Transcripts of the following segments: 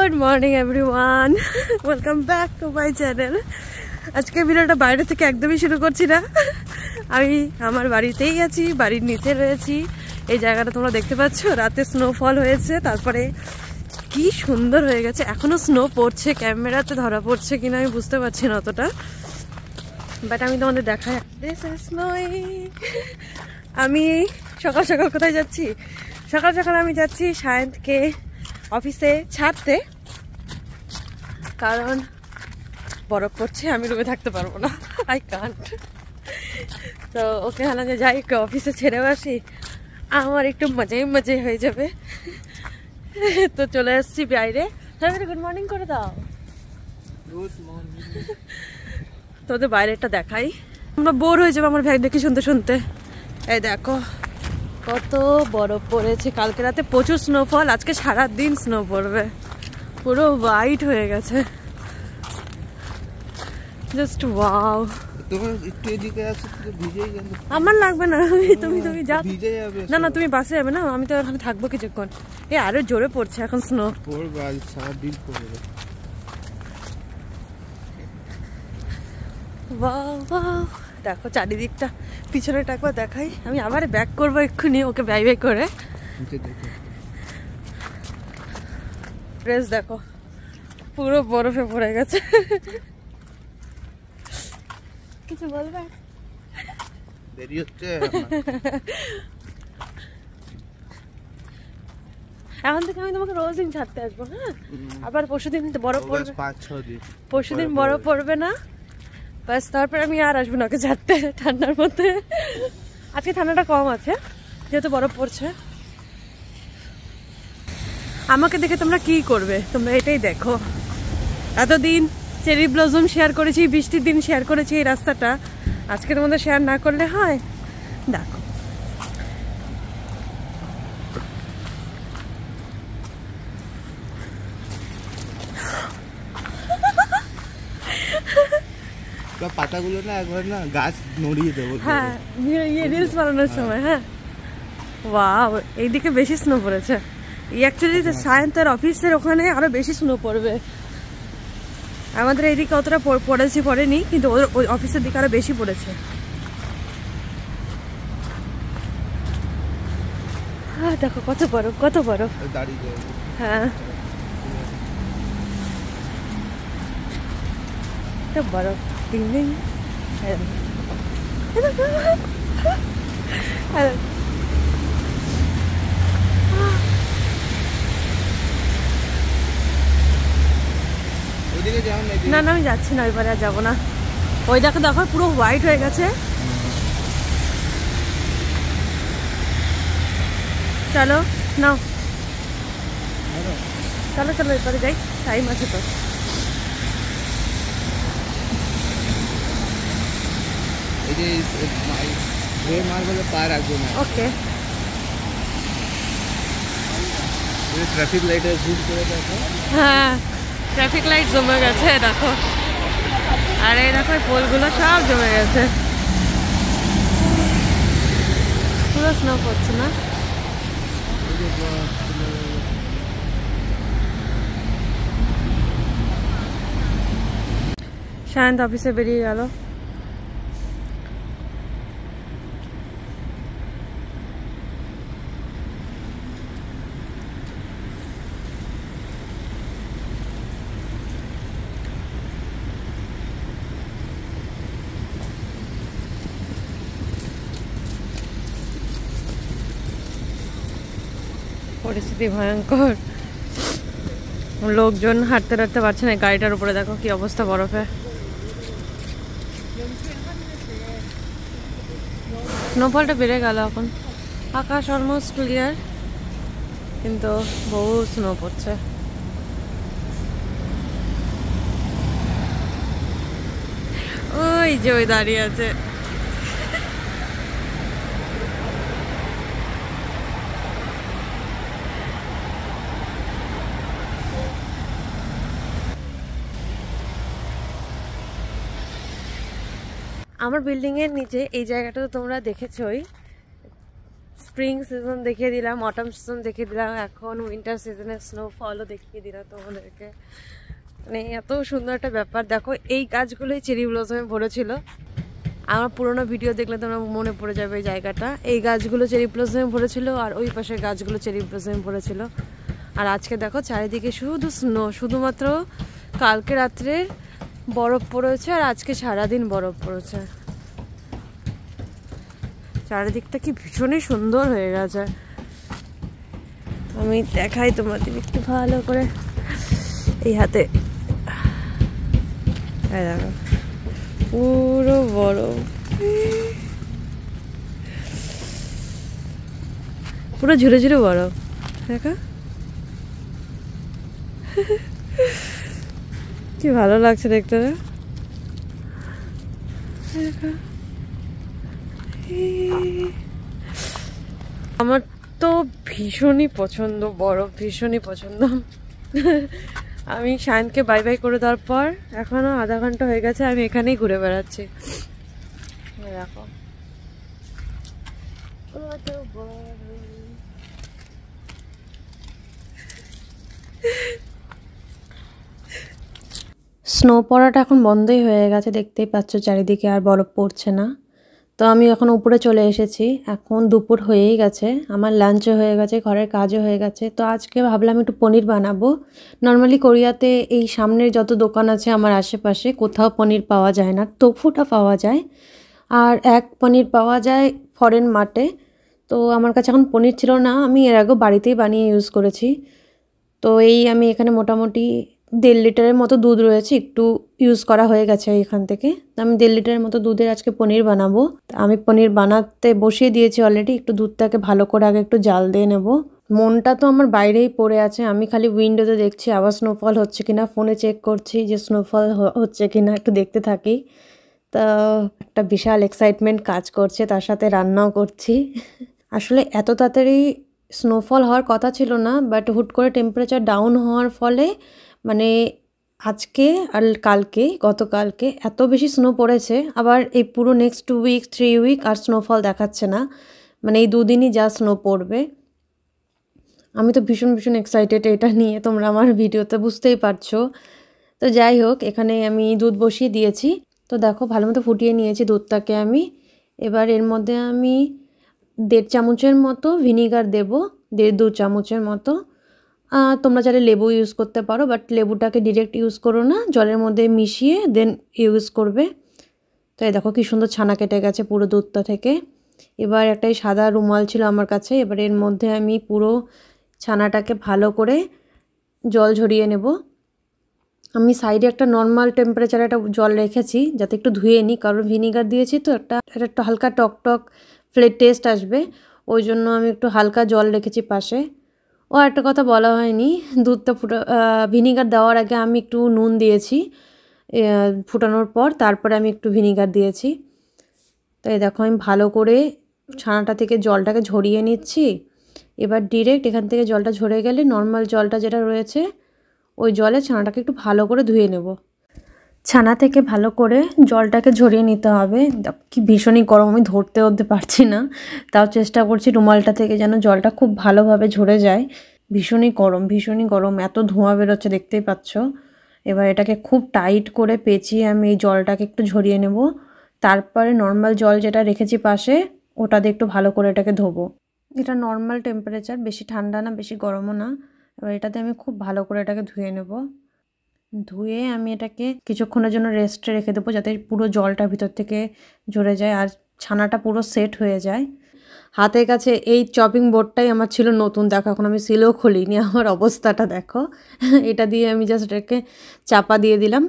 Good morning everyone, welcome back to my channel. আজকে ভিডিওটা বাইরে থেকে একদমই শুরু করছি না, আমি আমার বাড়িতেই আছি, বাড়ির নিচে রয়েছি। এই জায়গাটা তোমরা দেখতে পাচ্ছ, রাতে স্নোফল হয়েছে, তারপরে কি সুন্দর হয়ে গেছে। এখনো স্নো পড়ছে, ক্যামেরাতে ধরা পড়ছে কিনা আমি বুঝতে পারছি না অতটা, বাট আমি তোমাদের দেখাই। আমি সকাল সকাল কোথায় যাচ্ছি? সকাল সকাল আমি যাচ্ছি সায়ন্তকে অফিসে ছাড়তে, কারণ বরফ পড়ছে, আমি রুমে থাকতে পারবো না, আই কান্ট। তো ওকে হলো যে যাই অফিসে ছেড়েও আসি, আমার একটু মজাই হয়ে যাবে। তো চলে আসছি বাইরে। গুড মর্নিং করে দাও। Good morning. তোদের বাইরেটা দেখাই, আমরা বোর হয়ে যাবো আমার ভ্যাগ দেখি শুনতে শুনতে। এই দেখো কত বরফ পড়েছে, কালকে রাতে প্রচুর স্নোফল, আজকে সারাদিন স্নো পড়বে, পুরো হোয়াইট হয়ে গেছে, জাস্ট ওয়াও। আমার লাগবে না, তুমি যাও না, না তুমি বাসে যাবে না, আমি তো এখানে থাকবো কিছুক্ষণ। এ আরো জোরে পড়ছে এখন স্নো। দেখো চারিদিকটা, পিছনেটা একবার দেখাই। আমি আবার ব্যাক করবো এক্ষুনি, ওকে বাই বাই করে। ড্রেস দেখো পুরো বরফে পড়ে গেছে। কিছু বলবে? দেরি হচ্ছে এখন থেকে আমি তোমাকে রোজ দিন ছাড়তে আসবো। হ্যাঁ, আবার পরশুদিন বরফ পড়বে, 5-6 দিন পরশুদিন বরফ পড়বে না, বাস তারপরে আমি আর আসবো না ওকে ছাড়তে ঠান্ডার মধ্যে। আজকে ঠান্ডাটা কম আছে যেহেতু বরফ পড়ছে। আমাকে দেখে তোমরা কি করবে, তোমরা এটাই দেখো। এতদিন চেরি ব্লসম শেয়ার করেছি, বৃষ্টির দিন শেয়ার করেছি এই রাস্তাটা, আজকে তোমাদের শেয়ার না করলে হয়? দেখো পাতাগুলো না একবার না গাছ নড়িয়ে দেবো। হ্যাঁ, রিলস বানানোর সময়। হ্যাঁ, ওয়াও, এইদিকে বেশি স্নো পড়েছে। অ্যাকচুয়ালি সায়ন্তের অফিসের ওখানে আরো বেশি স্নো পড়বে, আমাদের এইদিকে অতটা পড়েনি, কিন্তু ওই অফিসের দিকে আরো বেশি পড়েছে। হ্যাঁ দেখো কত বরফ, কত বরফ। হ্যাঁ বরফ, ডিং ডিং। না না আমি যাচ্ছি না, ওইবারে আর যাবো না। ওই দেখো দেখো পুরো হোয়াইট হয়ে গেছে। চলো নাও, চলো চলো এরপরে যাই, টাইম আছে তো। ওকে, ট্রাফিক লাইটে জুম করে দেখো। হ্যাঁ ট্রাফিক লাইট জমে গেছে দেখো, আর এই দেখো পোলগুলো সব জমে গেছে, পুরো স্নো পড়ছে না। সায়ন্ত অফিসে বেরিয়ে গেল। পরিস্থিতি ভয়ঙ্কর, লোকজন হাঁটতে হাঁটতে পারছে না। গাড়িটার উপরে দেখো কি অবস্থা বরফে। স্নোফলটা বেড়ে গেল এখন, আকাশ অলমোস্ট ক্লিয়ার, কিন্তু বহু স্নো পড়ছে। ওই যে ওই দাঁড়িয়ে আছে, আমার বিল্ডিং এর নিচে এই জায়গাটা তো তোমরা দেখেছোই, স্প্রিং সিজন দেখিয়ে দিলাম, অটাম সিজন দেখিয়ে দিলাম, এখন উইন্টার সিজনে স্নোফলও দেখিয়ে দিলাম তোমাদেরকে। মানে এত সুন্দর একটা ব্যাপার। দেখো এই গাছগুলোই চেরি ব্লসমে ভরেছিল। আমার পুরোনো ভিডিও দেখলে তোমরা মনে পড়ে যাবে এই জায়গাটা। এই গাছগুলো চেরি ব্লসমে ভরেছিল আর ওই পাশের গাছগুলো চেরি ব্লসমে ভরেছিল। আর আজকে দেখো চারিদিকে শুধু স্নো, শুধুমাত্র কালকে রাত্রে বরফ পড়েছে আর আজকে সারাদিন বরফ পড়েছে। চারিদিকটা কি ভীষণই সুন্দর হয়ে গেছে। আমি দেখাই তোমাদের একটু ভালো করে, এই হাতে দেখো পুরো বরফ, পুরো ঝুড়ে ঝুড়ে বরফ দেখো। কি ভালো লাগছে দেখতে। আমার তো ভীষণই পছন্দ বরফ, ভীষণই পছন্দ। আমি শায়নকে বাই বাই করে দেওয়ার পর এখনো আধা ঘন্টা হয়ে গেছে আমি এখানেই ঘুরে বেড়াচ্ছি। দেখো স্নো পড়াটা এখন বন্ধই হয়ে গেছে, দেখতেই পাচ্ছ চারিদিকে আর বরফ পড়ছে না। তো আমি এখন উপরে চলে এসেছি, এখন দুপুর হয়েই গেছে, আমার লাঞ্চও হয়ে গেছে, ঘরের কাজও হয়ে গেছে। তো আজকে ভাবলাম একটু পনির বানাবো। নর্মালি কোরিয়াতে এই সামনের যত দোকান আছে আমার আশেপাশে কোথাও পনির পাওয়া যায় না, টোফুটা পাওয়া যায় আর এক পনির পাওয়া যায় ফরেন মার্টে। তো আমার কাছে এখন পনির ছিল না, আমি এর আগেও বাড়িতেই বানিয়ে ইউজ করেছি। তো এই আমি এখানে মোটামুটি 1.5 লিটারের মতো দুধ রয়েছে, একটু ইউজ করা হয়ে গেছে এখান থেকে। আমি 1.5 লিটারের মতো দুধের আজকে পনির বানাবো। আমি পনির বানাতে বসিয়ে দিয়েছি অলরেডি, একটু দুধটাকে ভালো করে আগে একটু জাল দিয়ে নেব। মনটা তো আমার বাইরেই পড়ে আছে, আমি খালি উইন্ডোতে দেখছি আবার স্নোফল হচ্ছে কিনা, ফোনে চেক করছি যে স্নোফল হচ্ছে কিনা, একটু দেখতে থাকি। তা একটা বিশাল এক্সাইটমেন্ট কাজ করছে, তার সাথে রান্নাও করছি। আসলে এত তাড়াতাড়ি স্নোফল হওয়ার কথা ছিল না, বাট হুট করে টেম্পারেচার ডাউন হওয়ার ফলে মানে আজকে আর কালকে, গতকালকে এত বেশি স্নো পড়েছে। আবার এই পুরো নেক্সট 2 উইক 3 উইক আর স্নোফল দেখাচ্ছে না, মানে এই দুদিনই যা স্নো পড়বে। আমি তো ভীষণ ভীষণ এক্সাইটেড এটা নিয়ে, তোমরা আমার ভিডিওতে বুঝতেই পারছো। তো যাই হোক, এখানে আমি দুধ বসিয়ে দিয়েছি। তো দেখো ভালো মতো ফুটিয়ে নিয়েছি দুধটাকে আমি। এবার এর মধ্যে আমি 1.5 চামচের মতো ভিনিগার দেব, 1.5-2 চামচের মতো। তোমরা চাইলে লেবু ইউজ করতে পারো, বাট লেবুটাকে ডিরেক্ট ইউজ করো না, জলের মধ্যে মিশিয়ে দেন ইউজ করবে। তো এই দেখো কি সুন্দর ছানা কেটে গেছে পুরো দুধটা থেকে। এবার একটাই সাদা রুমাল ছিল আমার কাছে, এবার এর মধ্যে আমি পুরো ছানাটাকে ভালো করে জল ঝরিয়ে নেব। আমি সাইডে একটা নর্মাল টেম্পারেচারে একটা জল রেখেছি যাতে একটু ধুয়ে নিই, কারণ ভিনিগার দিয়েছি তো একটা হালকা টক টক টেস্ট আসবে, ওই জন্য আমি একটু হালকা জল রেখেছি পাশে। ও একটা কথা বলা হয়নি, দুধটা ভিনিগার দেওয়ার আগে আমি একটু নুন দিয়েছি, ফুটানোর পর তারপরে আমি একটু ভিনিগার দিয়েছি। তাই দেখো আমি ভালো করে ছানাটা থেকে জলটাকে ঝরিয়ে নিচ্ছি। এবার ডিরেক্ট এখান থেকে জলটা ঝরে গেলে নর্মাল জলটা যেটা রয়েছে ওই জলে ছানাটাকে একটু ভালো করে ধুয়ে নেব। ছানা থেকে ভালো করে জলটাকে ঝরিয়ে নিতে হবে। কি ভীষণই গরম, আমি ধরতে পারছি না, তাও চেষ্টা করছি রুমালটা থেকে যেন জলটা খুব ভালোভাবে ঝরে যায়। ভীষণই গরম, এত ধোঁয়া বেরোচ্ছে দেখতেই পাচ্ছ। এবার এটাকে খুব টাইট করে পেঁচিয়ে আমি এই জলটাকে একটু ঝরিয়ে নেব। তারপরে নর্মাল জল যেটা রেখেছি পাশে ওটা দিয়ে একটু ভালো করে এটাকে ধোবো। এটা নর্মাল টেম্পারেচার, বেশি ঠান্ডা না বেশি গরমও না। এবার এটাতে আমি খুব ভালো করে এটাকে ধুয়ে নেব। ধুয়ে আমি এটাকে কিছুক্ষণের জন্য রেস্টে রেখে দেবো যাতে পুরো জলটা ভিতর থেকে ঝরে যায় আর ছানাটা পুরো সেট হয়ে যায়। হাতের কাছে এই চপিং বোর্ডটাই আমার ছিল নতুন, দেখো এখন আমি সিলও খুলিনি, আমার অবস্থাটা দেখো। এটা দিয়ে আমি জাস্ট এটাকে চাপা দিয়ে দিলাম,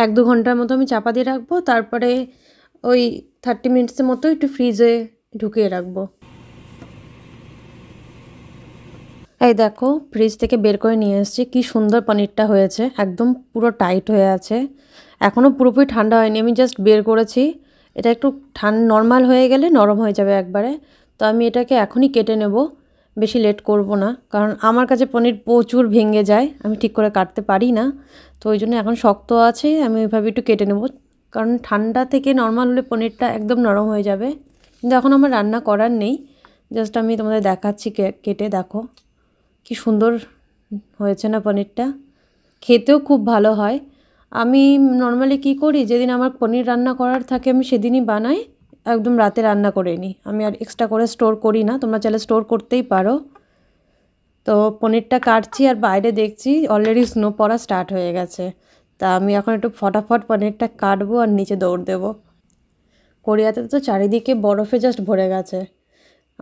1-2 ঘন্টার মতো আমি চাপা দিয়ে রাখবো। তারপরে ওই 30 মিনিটসের মতো একটু ফ্রিজে ঢুকিয়ে রাখবো। এই দেখো ফ্রিজ থেকে বের করে নিয়ে এসেছি, কি সুন্দর পনিরটা হয়েছে, একদম পুরো টাইট হয়ে আছে, এখনও পুরোপুরি ঠান্ডা হয়নি। আমি জাস্ট বের করেছি, এটা একটু নর্মাল হয়ে গেলে নরম হয়ে যাবে একবারে। তো আমি এটাকে এখনই কেটে নেব, বেশি লেট করব না, কারণ আমার কাছে পনির প্রচুর ভেঙে যায়, আমি ঠিক করে কাটতে পারি না। তো ওই জন্য এখন শক্ত আছে, আমি ওইভাবে একটু কেটে নেব, কারণ ঠান্ডা থেকে নর্মাল হলে পনিরটা একদম নরম হয়ে যাবে। কিন্তু এখন আমার রান্না করার নেই, জাস্ট আমি তোমাদের দেখাচ্ছি কেটে, দেখো কি সুন্দর হয়েছে না পনিরটা, খেতেও খুব ভালো হয়। আমি নর্মালি কী করি, যেদিন আমার পনির রান্না করার থাকে আমি সেদিনই বানাই, একদম রাতে রান্না করে নিই, আমি আর এক্সট্রা করে স্টোর করি না। তোমরা চাইলে স্টোর করতেই পারো। তো পনিরটা কাটছি আর বাইরে দেখছি অলরেডি স্নো পড়া স্টার্ট হয়ে গেছে। তা আমি এখন একটু ফটাফট পনিরটা কাটবো আর নিচে দৌড় দেবো। কোরিয়াতে তো চারিদিকে বরফে জাস্ট ভরে গেছে,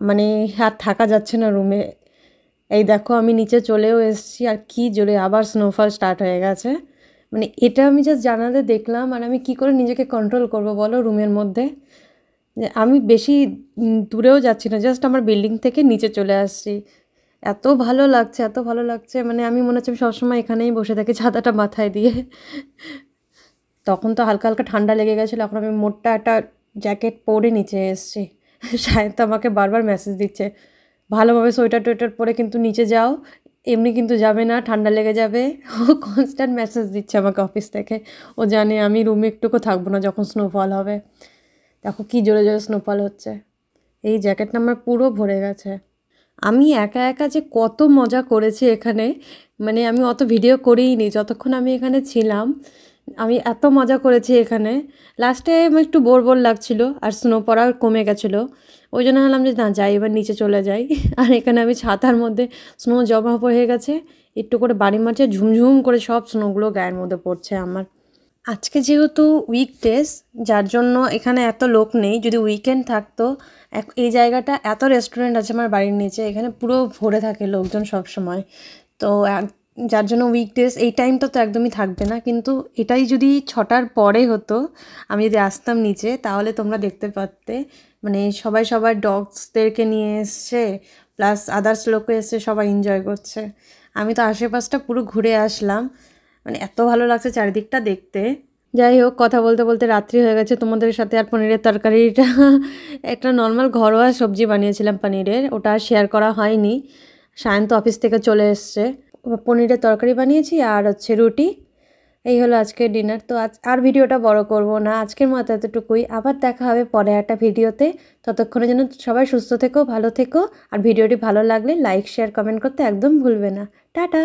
মানে আর থাকা যাচ্ছে না রুমে। এই দেখো আমি নিচে চলেও এসেছি আর কি জোরে আবার স্নোফল স্টার্ট হয়ে গেছে। মানে এটা আমি জাস্ট জানালে দেখলাম আর আমি কি করে নিজেকে কন্ট্রোল করব বলো রুমের মধ্যে। যে আমি বেশি দূরেও যাচ্ছি না, জাস্ট আমার বিল্ডিং থেকে নিচে চলে আসছি। এত ভালো লাগছে, এত ভালো লাগছে, মানে আমি মনে হচ্ছে আমি সবসময় এখানেই বসে থাকি ছাতাটা মাথায় দিয়ে। তখন তো হালকা হালকা ঠান্ডা লেগে গেছিলো, এখন আমি মোটা একটা জ্যাকেট পরে নিচে এসেছি। শায়দ তো আমাকে বারবার মেসেজ দিচ্ছে ভালোভাবে সোয়েটার টোয়েটার পরে কিন্তু নিচে যাও, এমনি কিন্তু যাবে না, ঠান্ডা লেগে যাবে। ও কনস্ট্যান্ট মেসেজ দিচ্ছে আমাকে অফিস থেকে। ও জানে আমি রুমে একটুকু থাকবো না যখন স্নোফল হবে। দেখো কি জোরে জোরে স্নোফল হচ্ছে, এই জ্যাকেটটা আমার পুরো ভরে গেছে। আমি একা একা যে কত মজা করেছি এখানে, মানে আমি অত ভিডিও করিনি যতক্ষণ আমি এখানে ছিলাম। আমি এত মজা করেছি এখানে। লাস্টে আমার একটু বোর বোর লাগছিলো আর স্নো পড়া কমে গেছিলো, ওই জন্য ভাবলাম যে না যাই এবার নিচে চলে যাই। আর এখানে আমি ছাতার মধ্যে স্নো জমা হয়ে গেছে, একটু করে বাড়ি মারছে, ঝুমঝুম করে সব স্নোগুলো গায়ের মধ্যে পড়ছে আমার। আজকে যেহেতু উইকডেজ, যার জন্য এখানে এত লোক নেই। যদি উইকেন্ড থাকতো, এই জায়গাটা এত রেস্টুরেন্ট আছে আমার বাড়ির নিচে, এখানে পুরো ভরে থাকে লোকজন সব সময়। তো যার জন্য উইকডেজ এই টাইমটা তো একদমই থাকবে না। কিন্তু এটাই যদি 6টার পরে হতো, আমি যদি আসতাম নিচে, তাহলে তোমরা দেখতে পারতে মানে সবাই সবার ডগসদেরকে নিয়ে এসছে, প্লাস আদার্স লোকও এসছে, সবাই এনজয় করছে। আমি তো আশেপাশটা পুরো ঘুরে আসলাম, মানে এত ভালো লাগছে চারিদিকটা দেখতে। যাই হোক, কথা বলতে বলতে রাত্রি হয়ে গেছে। তোমাদের সাথে আর পনিরের তরকারিটা একটা নর্মাল ঘরোয়া সবজি বানিয়েছিলাম পনিরের, ওটা শেয়ার করা হয়নি। সায়ন্ত অফিস থেকে চলে এসছে, পনিরের তরকারি বানিয়েছি আর হচ্ছে রুটি। এই হলো আজকের ডিনার। তো আর ভিডিওটা বড় করব না, আজকের মতো এতটুকুই। আবার দেখা হবে পরে একটা ভিডিওতে। ততক্ষণে যেন সবাই সুস্থ থেকো, ভালো থেকো। আর ভিডিওটি ভালো লাগলে লাইক শেয়ার কমেন্ট করতে একদম ভুলবে না। টাটা।